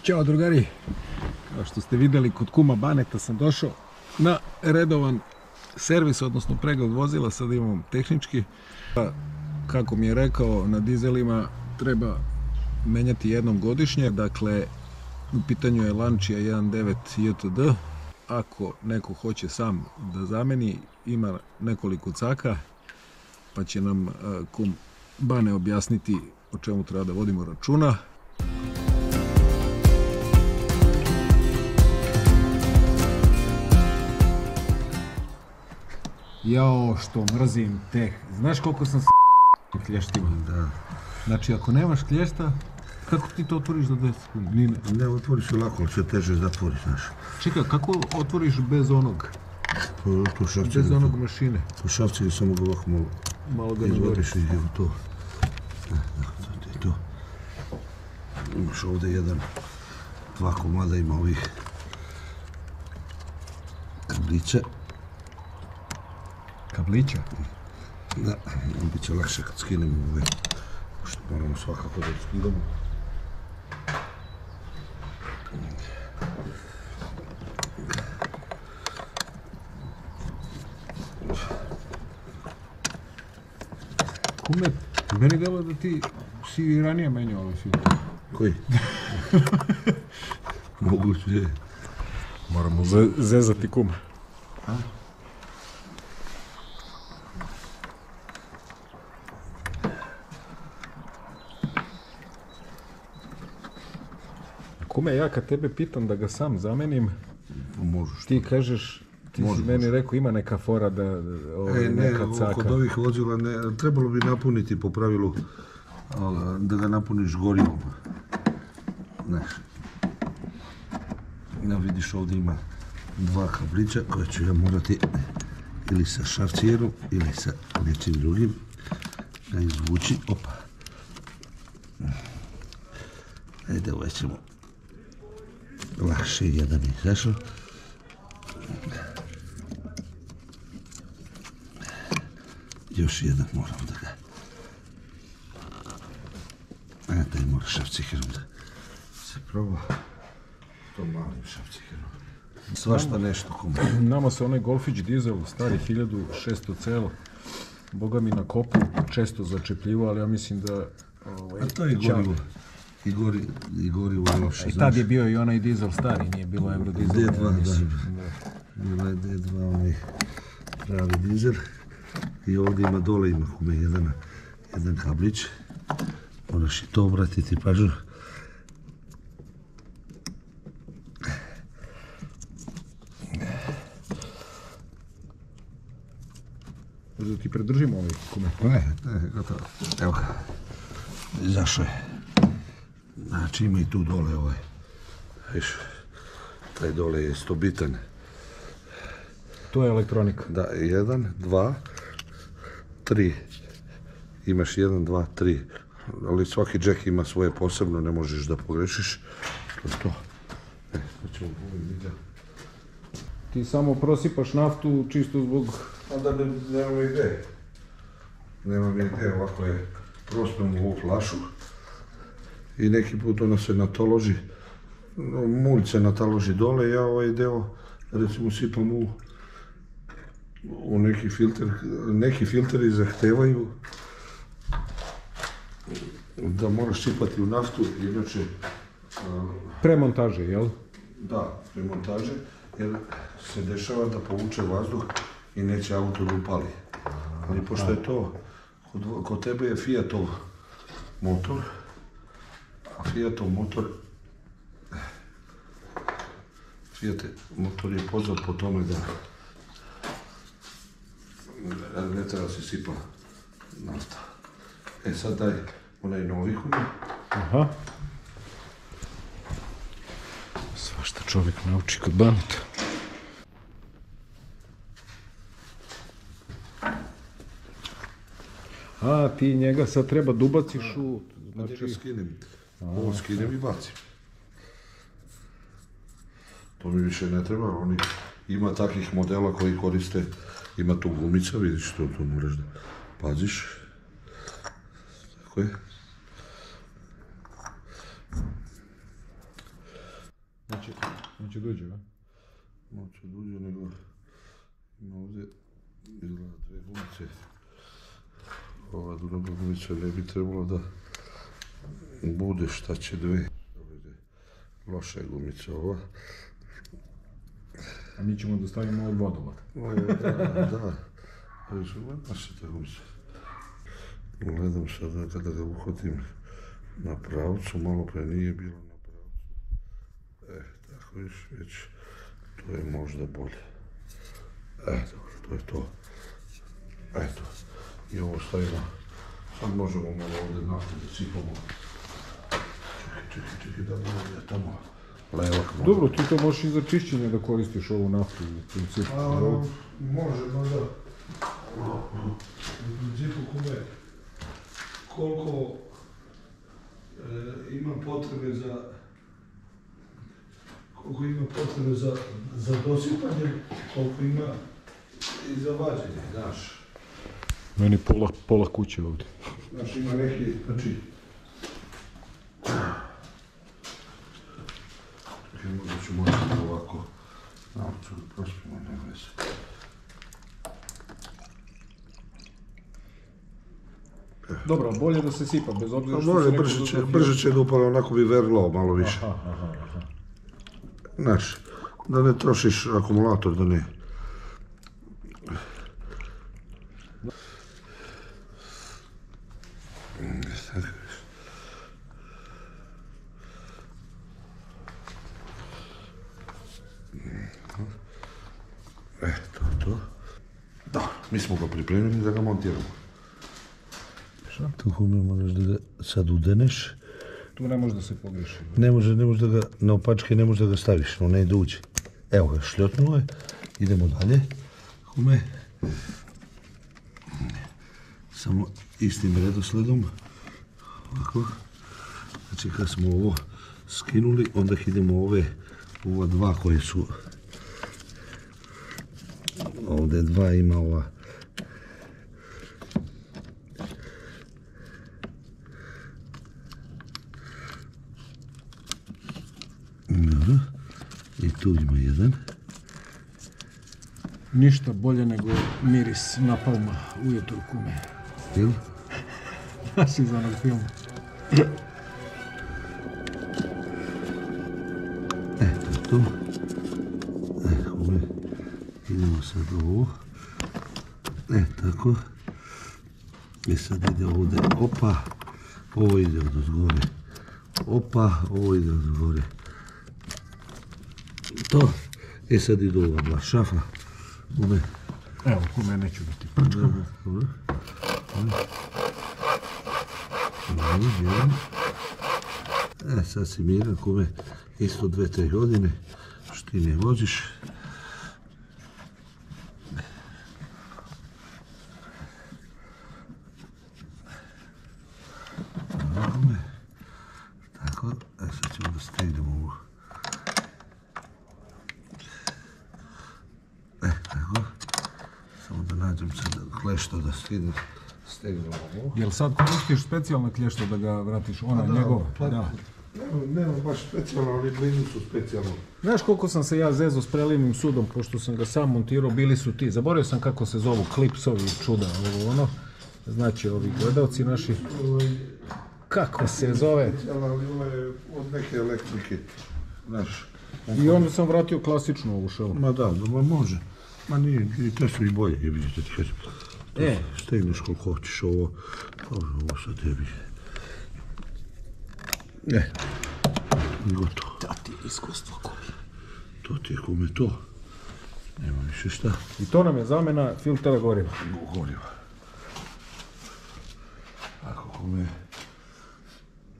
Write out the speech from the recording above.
Ćao drugari, kao što ste vidjeli kod kuma Baneta sam došao na redovan servis, odnosno pregled vozila. Sad imam tehnički. Kako mi je rekao, na dizelima treba menjati jednom godišnje, dakle u pitanju je Lancia 1.9 JTD. Ako neko hoće sam da zameni, ima nekoliko caka, pa će nam kum Bane objasniti o čemu treba da vodimo računa. Jao, što mrzim te. Znaš koliko sam klještima? Da. Znači, ako nemaš klješta, kako ti to otvoriš za 10 sekundi? Ne otvoriš lako, ali sve teže zatvoriš, znaš. Čekaj, kako otvoriš bez onog? To šafci. Bez onog mašine? To šafci samo ga ovako malo ga izvodiš i idemo to. To je to. Imaš ovdje dva komada, ima ovih kablića. Kablića? Da, bit će lakše kad skinemo ove, pošto moramo svakako da skidamo. Kume, meni delo da ti si ranije menjao ovaj film. Koji? Moguće je. Moramo zezati kuma. Kume, ja kad tebe pitam da ga sam zamenim, možeš. Ti kažeš, ti si meni rekao ima neka fora da neka caka. Kod ovih vozila trebalo bi napuniti po pravilu da ga napuniš gorivom. Znaš. Ja vidiš ovdje ima dva kablića koje ću ja morati ili sa šafcijerom ili sa nečim drugim da izvući. Opa. Ajde, ovaj ćemo lakše, jedan je izašao. Još jedan moram da ga... Daj mora šafciherom da se proba. To malim šafciherom. Svašta nešto komu. Nama se onaj Golfić dizel, stari 1600 cel, boga mi na kopu često začepljivo, ali ja mislim da... A to je gorivo. I gorivo je loše, znaš. Tad je bio i onaj dizel stari, nije bilo Eurodizel. D2, da. Bila je D2, onaj pravi dizel. I ovdje ima dole, ima kume jedan kablić. Moraš i to obratiti pažnju. Da ti predržimo ovaj kume? Ne, gotovo. Evo ga. Izašao je. Znači ima i tu dole ovaj. Viš, taj dole je isto bitan. To je elektronika. Da, 1, 2, 3. Imaš 1, 2, 3. Ali svaki džek ima svoje posebno, ne možeš da pogrešiš. To je to. To ćemo vidjeti. Ti samo prosipaš naftu čisto zbog... Onda nemam ideje. Nemam ideje, ovako je prospem u ovu flašu. I neki put ona se nataloži, mulj se nataloži dole, ja ovaj deo recimo sipam u neki filter. Neki filteri zahtevaju da moraš sipati u naftu, inače... Pre montaže, jel? Da, pre montaže, jer se dešava da povuče vazduh i neće auto da upali. Ali pošto je to, kod tebe je Fiatov motor, a Fiatov motor je poznat po tome da ne treba se sipa nafta. Sad daj onaj novi kume. Aha. Svašta čovjek nauči kod Baneta. A, ti njega sad treba da ubaciš u... Znači, ovo skinem i bacim. To mi više ne treba, ima takvih modela koji koriste, ima tu gumica, vidiš to moraš da paziš. Tako je. Neće dođe, a? Neće dođe, nego ima ovdje izgleda dve gumice. Ova druga gumica ne bi trebalo da bude šta će dve. Loša je gumica ova. A mi ćemo da stavimo od vodovod. Da. Ali su naše te gumice. Gledam sad kada ga uhvatim na pravcu, malo pre nije bilo na pravcu. Tako viš, već to je možda bolje. Dobro, to je to. Eto, i ovo stavimo. Sad možemo malo ovdje naftu da sipamo. Čekaj, da li ovdje tamo levak malo. Dobro, ti to možeš i za čišćenje da koristiš ovu naftu u principu. Može, možda. U principu koliko ima potrebe za dosipanje, koliko ima i za vađenje, znaš. Meni pola kuće ovdje. Znaš, ima neki, znači... Možda ću morati ovako nauču da prospimo, ne veze. Dobro, bolje da se sipa, bez obzira što Može, brže će da upale, onako bi verglao malo više. Aha. Znaš, da ne trošiš akumulator, da ne... To. Da, mi smo ga pripremili da ga montiramo. Tu hume moraš da ga sad udeneš. Tu ne može da se pogreši. Ne može da ga, na opačke ne može da ga staviš, on ne ide uđe. Evo ga, šljotnulo je, idemo dalje. Hume. Samo istim redosledom. Ovako. Znači kad smo ovo skinuli, onda idemo ova dva koje su... Ovdje dva ima ova. Dobro. I tu ima jedan. Ništa bolje nego miris napalma ujutru kume. Jel? Znaš iz onog filma. Eto tu. Idemo sad ovo. Tako. I sad ide ovdje. Opa. Ovo ide od ozgore. Opa. Ovo ide od ozgore. To. Sad ide ova dva šafa. Evo, kume neću biti prčkam. Dobro. Sad si miran, kume. Isto 2-3 godine. Što ti ne voziš. Tako, sad ćemo da stegnemo ovo. Tako. Samo da nađem sad klešto da stegnemo ovo. Jel sad koristiš specijalno klješto da ga vratiš? Ona njegova? Da. Nema baš specijalno, ali blizu su specijalno. Znaš koliko sam se ja zezo s prelivnim sudom, pošto sam ga sam montirao, bili su ti. Zaboravio sam kako se zovu, klipsovi čuda, ono. Znači, ovi gledalci naši. Kako se zove? Ali ovo je od neke elektrike, znaš. I onda sam vratio klasičnu ovu šelu. Ma da, može. Ma nije, te su i bolje, je vidite ti kažem. Stegneš koliko hoćeš ovo, ovo sad tebi. Gotovo. Da ti je iskustvo kume. To ti je kume to. Nema više šta. I to nam je zamena filtera goriva. Goriva. Ako kume...